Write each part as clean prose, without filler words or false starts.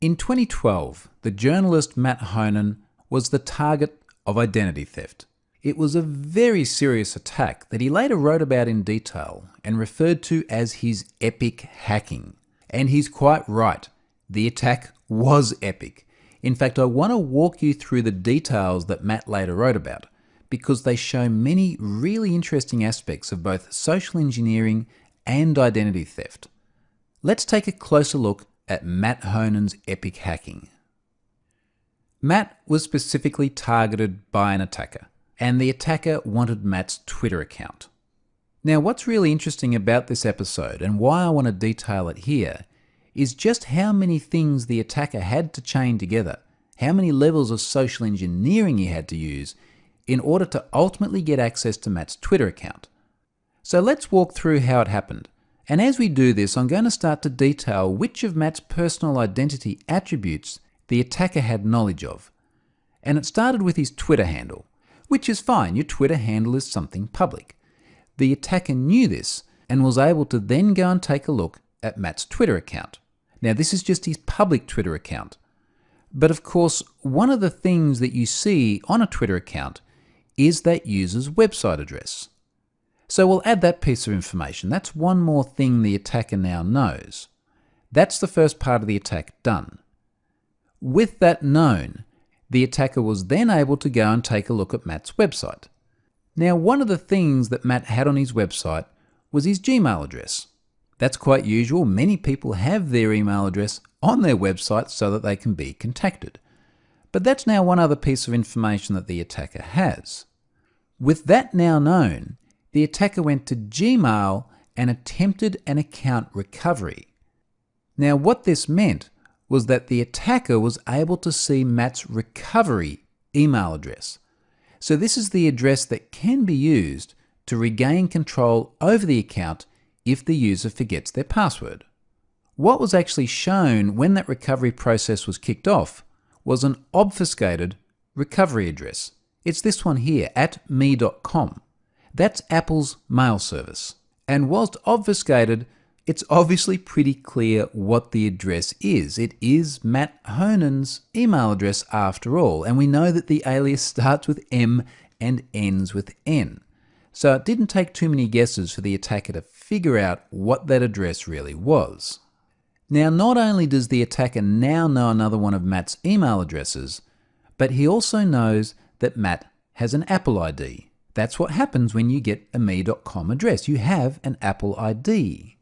In 2012, the journalist Matt Honan was the target of identity theft. It was a very serious attack that he later wrote about in detail and referred to as his epic hacking. And he's quite right. The attack was epic. In fact, I want to walk you through the details that Matt later wrote about, because they show many really interesting aspects of both social engineering and identity theft. Let's take a closer look at Matt Honan's epic hacking. Matt was specifically targeted by an attacker, and the attacker wanted Matt's Twitter account. Now, what's really interesting about this episode, and why I want to detail it here, is just how many things the attacker had to chain together, how many levels of social engineering he had to use in order to ultimately get access to Matt's Twitter account. So let's walk through how it happened. And as we do this, I'm going to start to detail which of Matt's personal identity attributes the attacker had knowledge of. And it started with his Twitter handle, which is fine. Your Twitter handle is something public. The attacker knew this and was able to then go and take a look at Matt's Twitter account. Now, this is just his public Twitter account. But of course, one of the things that you see on a Twitter account is that user's website address. So we'll add that piece of information. That's one more thing the attacker now knows. That's the first part of the attack done. With that known, the attacker was then able to go and take a look at Matt's website. Now, one of the things that Matt had on his website was his Gmail address. That's quite usual. Many people have their email address on their website so that they can be contacted. But that's now one other piece of information that the attacker has. With that now known, the attacker went to Gmail and attempted an account recovery. Now, what this meant was that the attacker was able to see Matt's recovery email address. So this is the address that can be used to regain control over the account if the user forgets their password. What was actually shown when that recovery process was kicked off was an obfuscated recovery address. It's this one here, @me.com. That's Apple's mail service. And whilst obfuscated, it's obviously pretty clear what the address is. It is Matt Honan's email address after all, and we know that the alias starts with M and ends with N. So it didn't take too many guesses for the attacker to figure out what that address really was. Now, not only does the attacker now know another one of Matt's email addresses, but he also knows that Matt has an Apple ID. That's what happens when you get a me.com address. You have an Apple ID.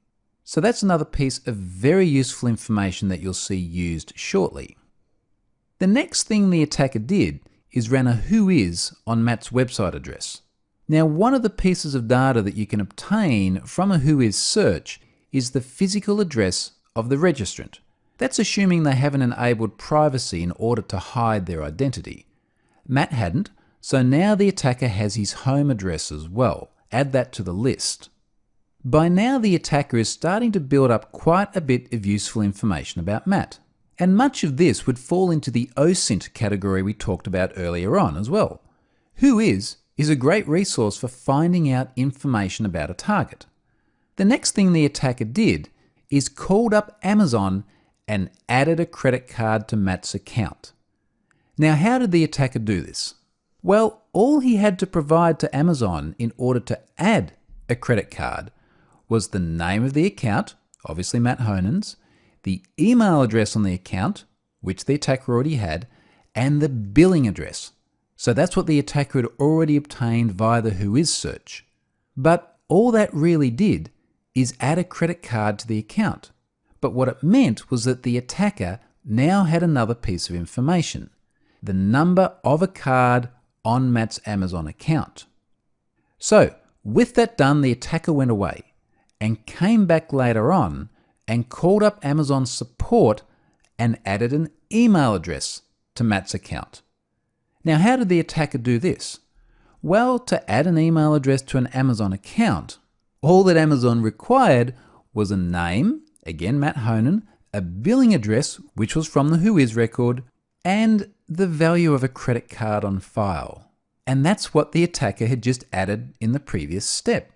So that's another piece of very useful information that you'll see used shortly. The next thing the attacker did is ran a whois on Matt's website address. Now, one of the pieces of data that you can obtain from a whois search is the physical address of the registrant. That's assuming they haven't enabled privacy in order to hide their identity. Matt hadn't, so now the attacker has his home address as well. Add that to the list. By now, the attacker is starting to build up quite a bit of useful information about Matt. And much of this would fall into the OSINT category we talked about earlier on as well. Whois is a great resource for finding out information about a target. The next thing the attacker did is called up Amazon and added a credit card to Matt's account. Now, how did the attacker do this? Well, all he had to provide to Amazon in order to add a credit card was the name of the account, obviously Matt Honan's, the email address on the account, which the attacker already had, and the billing address. So that's what the attacker had already obtained via the whois search. But all that really did is add a credit card to the account. But what it meant was that the attacker now had another piece of information, the number of a card on Matt's Amazon account. So with that done, the attacker went away and came back later on and called up Amazon support and added an email address to Matt's account. Now, how did the attacker do this? Well, to add an email address to an Amazon account, all that Amazon required was a name, again Matt Honan, a billing address, which was from the whois record, and the value of a credit card on file. And that's what the attacker had just added in the previous step.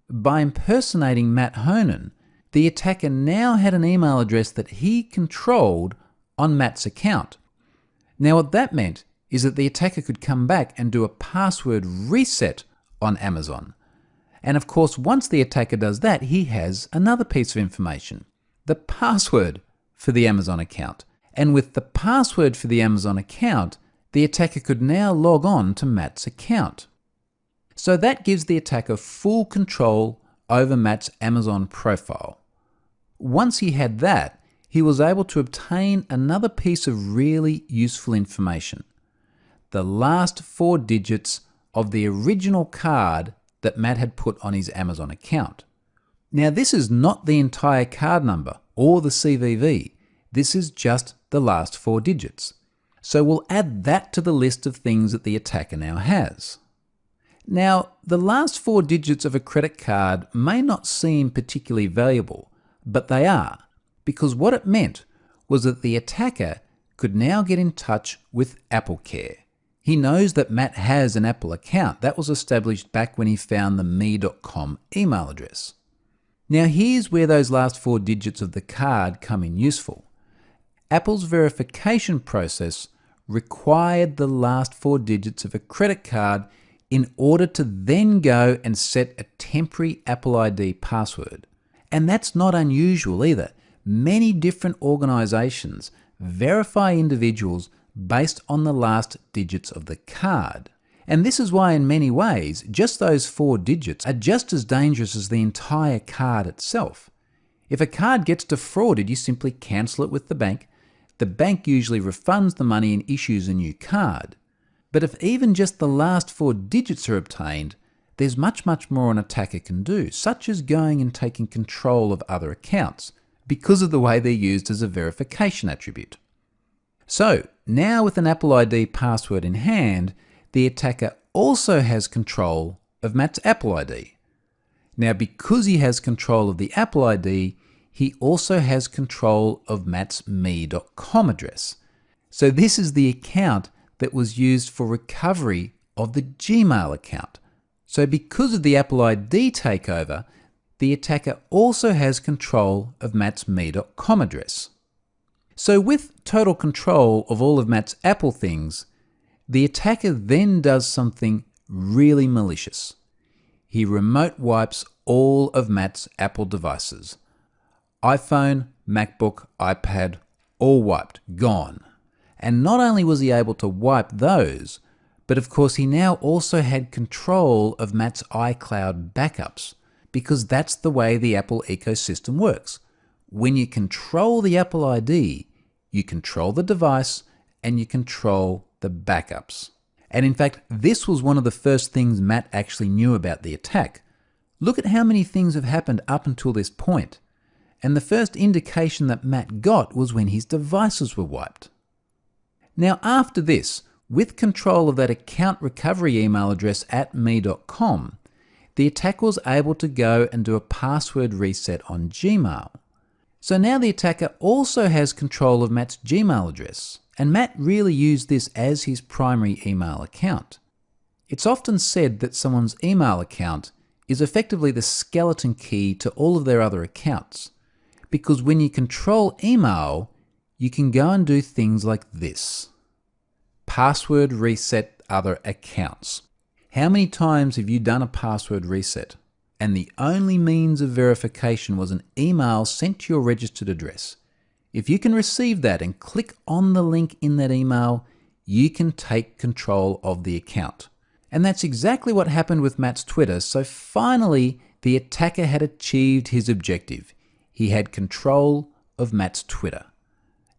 By impersonating Matt Honan, the attacker now had an email address that he controlled on Matt's account. Now what that meant is that the attacker could come back and do a password reset on Amazon. And of course, once the attacker does that, he has another piece of information, the password for the Amazon account. And with the password for the Amazon account, the attacker could now log on to Matt's account. So that gives the attacker full control over Matt's Amazon profile. Once he had that, he was able to obtain another piece of really useful information: the last 4 digits of the original card that Matt had put on his Amazon account. Now this is not the entire card number or the CVV, this is just the last 4 digits. So we'll add that to the list of things that the attacker now has. Now, the last 4 digits of a credit card may not seem particularly valuable, but they are, because what it meant was that the attacker could now get in touch with AppleCare. He knows that Matt has an Apple account. That was established back when he found the me.com email address. Now here's where those last 4 digits of the card come in useful. Apple's verification process required the last 4 digits of a credit card in order to then go and set a temporary Apple ID password. And that's not unusual either. Many different organizations verify individuals based on the last digits of the card. And this is why in many ways, just those 4 digits are just as dangerous as the entire card itself. If a card gets defrauded, you simply cancel it with the bank. The bank usually refunds the money and issues a new card. But if even just the last 4 digits are obtained, there's much more an attacker can do, such as going and taking control of other accounts, because of the way they're used as a verification attribute. So now with an Apple ID password in hand, the attacker also has control of Matt's Apple ID. Now because he has control of the Apple ID, he also has control of Matt's me.com address. So this is the account that was used for recovery of the Gmail account. So because of the Apple ID takeover, the attacker also has control of Matt's me.com address. So with total control of all of Matt's Apple things, the attacker then does something really malicious. He remote wipes all of Matt's Apple devices. iPhone, MacBook, iPad, all wiped, gone. And not only was he able to wipe those, but of course he now also had control of Matt's iCloud backups, because that's the way the Apple ecosystem works. When you control the Apple ID, you control the device and you control the backups. And in fact, this was one of the first things Matt actually knew about the attack. Look at how many things have happened up until this point. And the first indication that Matt got was when his devices were wiped. Now after this, with control of that account recovery email address at me.com, the attacker was able to go and do a password reset on Gmail. So now the attacker also has control of Matt's Gmail address, and Matt really used this as his primary email account. It's often said that someone's email account is effectively the skeleton key to all of their other accounts, because when you control email, you can go and do things like this. Password reset other accounts. How many times have you done a password reset and the only means of verification was an email sent to your registered address? If you can receive that and click on the link in that email, you can take control of the account. And that's exactly what happened with Matt's Twitter. So finally, the attacker had achieved his objective. He had control of Matt's Twitter.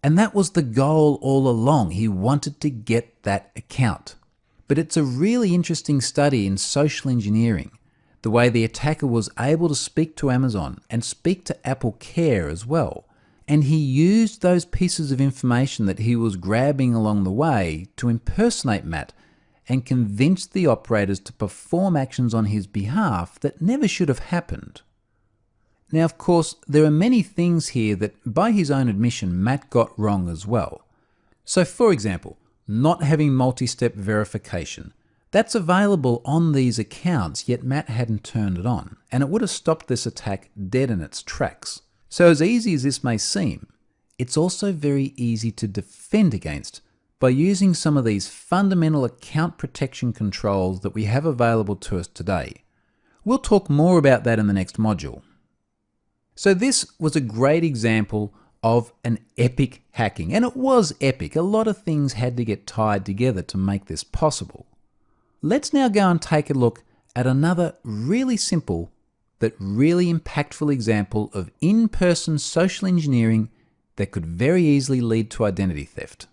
And that was the goal all along. He wanted to get that account. But it's a really interesting study in social engineering, the way the attacker was able to speak to Amazon and speak to AppleCare as well. And he used those pieces of information that he was grabbing along the way to impersonate Matt and convince the operators to perform actions on his behalf that never should have happened. Now, of course, there are many things here that, by his own admission, Matt got wrong as well. So, for example, not having multi-step verification. That's available on these accounts, yet Matt hadn't turned it on, and it would have stopped this attack dead in its tracks. So as easy as this may seem, it's also very easy to defend against by using some of these fundamental account protection controls that we have available to us today. We'll talk more about that in the next module. So this was a great example of an epic hacking, and it was epic. A lot of things had to get tied together to make this possible. Let's now go and take a look at another really simple but really impactful example of in-person social engineering that could very easily lead to identity theft.